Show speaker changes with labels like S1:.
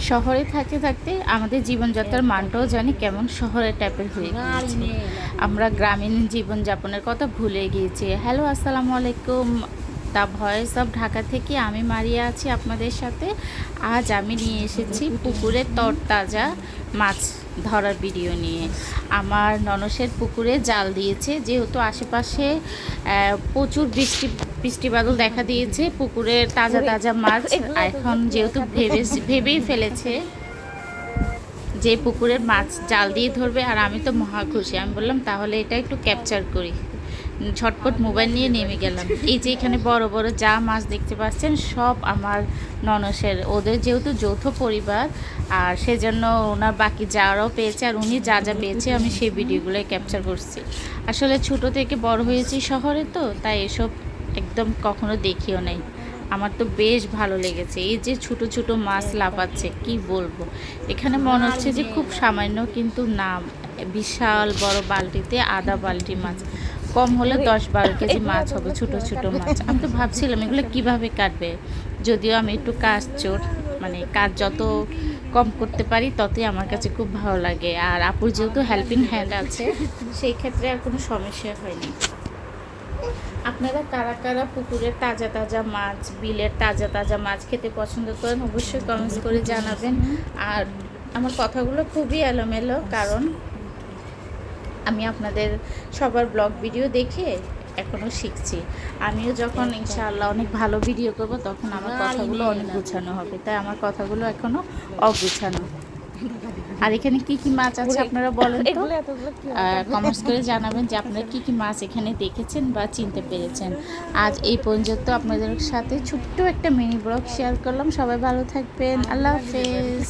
S1: শহরে থাকতে থাকতে আমাদের জীবনযাত্রার মানটাও জানি কেমন শহরের টাইপের হয়ে গিয়েছে। আমরা গ্রামীণ জীবনযাপনের কথা ভুলে গিয়েছি। হ্যালো, আসসালামু আলাইকুম। দ্য ভয়েস অফ ঢাকা থেকে আমি মারিয়া আছি আপনাদের সাথে। আজ আমি নিয়ে এসেছি পুকুরে তরতাজা মাছ ধরার ভিডিও নিয়ে। আমার ননসের পুকুরে জাল দিয়েছে, যেহেতু আশেপাশে প্রচুর বৃষ্টি বাদল দেখা দিয়েছে। পুকুরের তাজা তাজা মাছ এখন যেহেতু ভেবেই ফেলেছে যে পুকুরের মাছ জাল দিয়ে ধরবে, আর আমি তো মহা খুশি। আমি বললাম তাহলে এটা একটু ক্যাপচার করি। ঝটপট মোবাইল নিয়ে নেমে গেলাম। এই যে এখানে বড় বড় যা মাছ দেখতে পাচ্ছেন সব আমার ননসের। ওদের যেহেতু যৌথ পরিবার, আর সেজন্য ওনার বাকি যারাও পেয়েছে আর উনি যা যা পেয়েছে আমি সেই ভিডিওগুলোই ক্যাপচার করছি। আসলে ছোট থেকে বড় হয়েছি শহরে, তো তাই এসব একদম কখনো দেখিও নাই। আমার তো বেশ ভালো লেগেছে। এই যে ছোট ছোট মাছ লাফাচ্ছে, কি বলবো। এখানে মনে হচ্ছে যে খুব সামান্য, কিন্তু না, বিশাল বড় বালতিতে আধা বালতি মাছ, কম হলে 10-12 কেজি মাছ হবে, ছোট ছোট মাছ। আমি তো ভাবছিলাম এগুলো কিভাবে কাটবে, যদিও আমি একটু কাজ চোর, মানে কাজ যত কম করতে পারি ততই আমার কাছে খুব ভালো লাগে। আর আপুর যেহেতু হেল্পিং হ্যান্ড আছে, সেই ক্ষেত্রে আর কোনো সমস্যা হয়নি। আপনারা কারা কারা পুকুরের তাজা তাজা মাছ, বিলের তাজা তাজা মাছ খেতে পছন্দ করেন অবশ্যই কমেন্টস করে জানাবেন। আর আমার কথাগুলো খুবই এলোমেলো, কারণ আমি আপনাদের সবার ব্লগ ভিডিও দেখে এখনও শিখছি। আমিও যখন ইনশাআল্লাহ অনেক ভালো ভিডিও করব তখন আমার কথাগুলো অনেক গুছানো হবে, তাই আমার কথাগুলো এখনও অগুছানো। আর এখানে কি কি মাছ আছে আপনারা বলেন তো, কমেন্টস করে জানাবেন যে আপনারা কি কি মাছ এখানে দেখেছেন বা চিনতে পেরেছেন। আজ এই পর্যন্ত আপনাদের সাথে ছোট্ট একটা মিনি ব্লগ শেয়ার করলাম। সবাই ভালো থাকবেন, আল্লাহ হাফেজ।